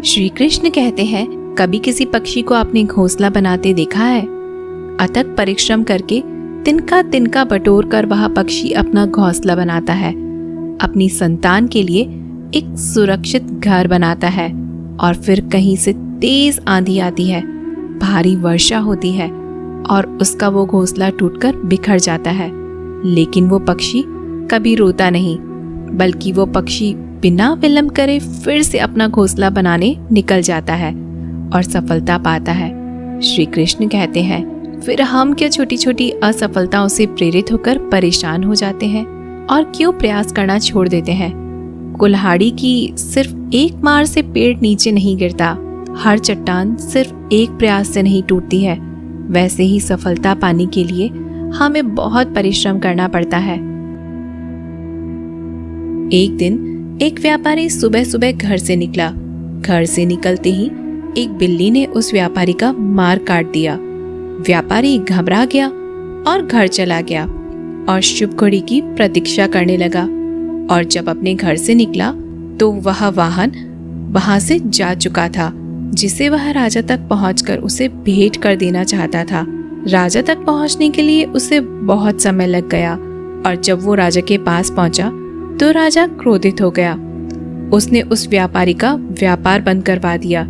श्री कृष्ण कहते हैं, कभी किसी पक्षी को आपने घोंसला बनाते देखा है? अथक परिश्रम करके तिनका तिनका बटोर कर वह पक्षी अपना घोंसला बनाता है, अपनी संतान के लिए एक सुरक्षित घर बनाता है। और फिर कहीं से तेज आंधी आती है, भारी वर्षा होती है और उसका वो घोंसला टूटकर बिखर जाता है। लेकिन वो पक्षी कभी रोता नहीं, बल्कि वो पक्षी बिना विलंब करे फिर से अपना घोंसला बनाने निकल जाता है और सफलता पाता है। श्री कृष्ण कहते हैं, फिर हम क्या छोटी छोटी असफलताओं से प्रेरित होकर परेशान हो जाते हैं और क्यों प्रयास करना छोड़ देते हैं? कुल्हाड़ी की सिर्फ एक मार से पेड़ नीचे नहीं गिरता, हर चट्टान सिर्फ एक प्रयास से नहीं टूटती है। वैसे ही सफलता पाने के लिए हमें बहुत परिश्रम करना पड़ता है। एक दिन एक व्यापारी सुबह सुबह घर से निकला। घर से निकलते ही एक बिल्ली ने उस व्यापारी का मार काट दिया। व्यापारी घबरा गया और घर चला गया और शुभ घड़ी की प्रतीक्षा करने लगा। और जब अपने घर से निकला तो वह वाहन वहां से जा चुका था, जिसे वह राजा तक पहुंचकर उसे भेंट कर देना चाहता था। राजा तक पहुंचने के लिए उसे बहुत समय लग गया और जब वो राजा के पास पहुंचा तो राजा क्रोधित हो गया। उसने उस व्यापारी का व्यापार बंद करवा दिया।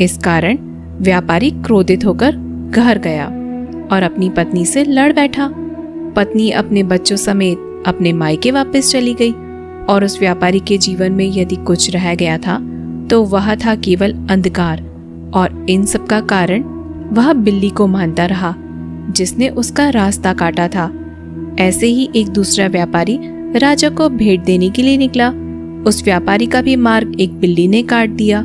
इस कारण व्यापारी क्रोधित होकर घर गया और अपनी पत्नी से लड़ बैठा। पत्नी अपने बच्चों समेत अपने मायके वापस चली गई और उस व्यापारी के जीवन में यदि कुछ रह गया था तो वह था केवल अंधकार। और इन सब का कारण वह बिल्ली को मानता रहा, जिसने उसका रास्ता काटा था। ऐसे ही एक दूसरा व्यापारी राजा को भेंट देने के लिए निकला। उस व्यापारी का भी मार्ग एक बिल्ली ने काट दिया।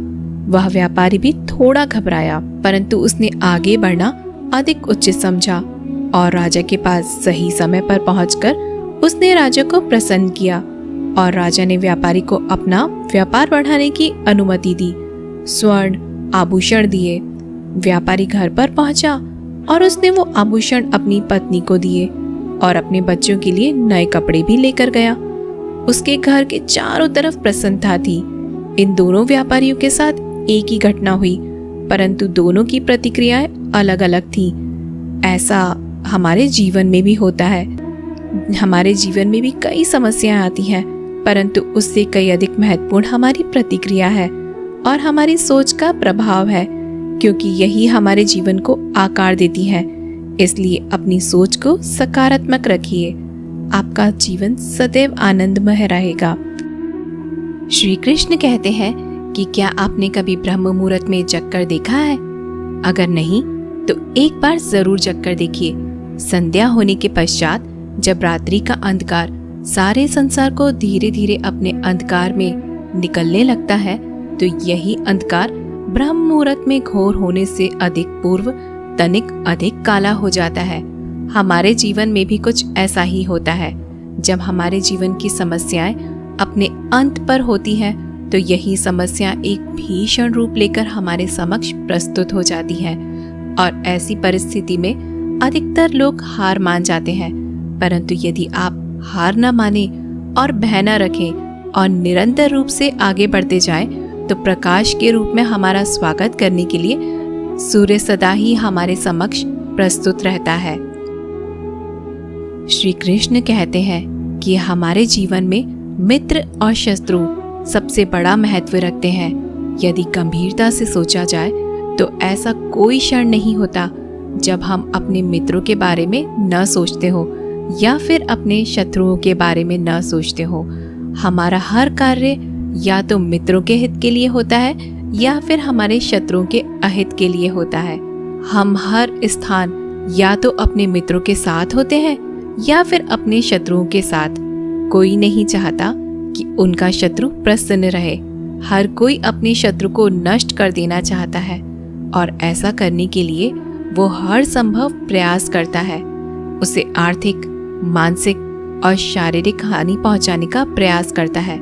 वह व्यापारी भी थोड़ा घबराया, परंतु उसने आगे बढ़ना अधिक उचित समझा और राजा के पास सही समय पर पहुंचकर उसने राजा को प्रसन्न किया और राजा ने व्यापारी को अपना व्यापार बढ़ाने की अनुमति दी। स्वर्ण आभूषण दिए। व्यापारी घर पर पहुंचा और उसने वो आभूषण अपनी पत्नी को दिए और अपने बच्चों के लिए नए कपड़े भी लेकर गया। उसके घर के चारों तरफ प्रसन्नता थी। इन दोनों व्यापारियों के साथ एक ही घटना हुई, परंतु दोनों की प्रतिक्रियाएं अलग अलग थी। ऐसा हमारे जीवन में भी होता है। हमारे जीवन में भी कई समस्याएं आती हैं, परंतु उससे कई अधिक महत्वपूर्ण हमारी प्रतिक्रिया है और हमारी सोच का प्रभाव है, क्योंकि यही हमारे जीवन को आकार देती है। इसलिए अपनी सोच को सकारात्मक रखिए, आपका जीवन सदैव आनंदमय रहेगा। श्री कृष्ण कहते हैं कि क्या आपने कभी ब्रह्म मुहूर्त में जगकर देखा है? अगर नहीं तो एक बार जरूर जगकर देखिए। संध्या होने के पश्चात जब रात्रि का अंधकार सारे संसार को धीरे धीरे अपने अंधकार में निकलने लगता है, तो यही अंधकार ब्रह्म मुहूर्त में घोर होने से अधिक पूर्व तनिक अधिक काला हो जाता है। हमारे जीवन में भी कुछ ऐसा ही होता है। जब हमारे जीवन की समस्याएं अपने अंत पर होती हैं, तो यही समस्या एक भीषण रूप लेकर हमारे समक्ष प्रस्तुत हो जाती है और ऐसी परिस्थिति में अधिकतर लोग हार मान जाते हैं। परंतु यदि आप हार न माने और भय न रखें और निरंतर रूप से आगे बढ़ते जाएं, तो प्रकाश के रूप में हमारा स्वागत करने के लिए सूर्य सदा ही हमारे समक्ष प्रस्तुत रहता है। श्री कृष्ण कहते हैं कि हमारे जीवन में मित्र और शत्रु सबसे बड़ा महत्व रखते हैं। यदि गंभीरता से सोचा जाए तो ऐसा कोई क्षण नहीं होता जब हम अपने मित्रों के बारे में न सोचते हो या फिर अपने शत्रुओं के बारे में न सोचते हो। हमारा हर कार्य या तो मित्रों के हित के लिए होता है या फिर हमारे शत्रुओं के अहित के लिए होता है। हम हर स्थान या तो अपने मित्रों के साथ होते हैं या फिर अपने शत्रुओं के साथ। कोई नहीं चाहता कि उनका शत्रु प्रसन्न रहे। हर कोई अपने शत्रु को नष्ट कर देना चाहता है और ऐसा करने के लिए वो हर संभव प्रयास करता है। उसे आर्थिक, मानसिक और शारीरिक हानि पहुंचाने का प्रयास करता है।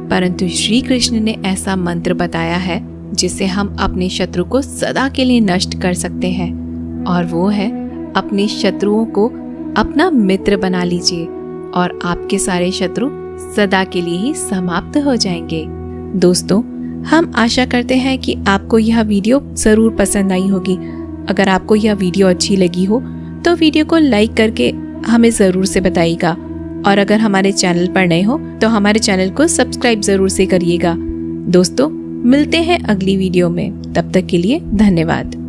परंतु श्री कृष्ण ने ऐसा मंत्र बताया है जिससे हम अपने शत्रु को सदा के लिए नष्ट कर सकते हैं, और वो है अपने शत्रुओं को अपना मित्र बना लीजिए और आपके सारे शत्रु सदा के लिए ही समाप्त हो जाएंगे। दोस्तों, हम आशा करते हैं कि आपको यह वीडियो ज़रूर पसंद आई होगी। अगर आपको यह वीडियो अच्छी लगी हो तो वीडियो को लाइक करके हमें ज़रूर से बताइएगा, और अगर हमारे चैनल पर नए हो तो हमारे चैनल को सब्सक्राइब ज़रूर से करिएगा। दोस्तों, मिलते हैं अगली वीडियो में। तब तक के लिए धन्यवाद।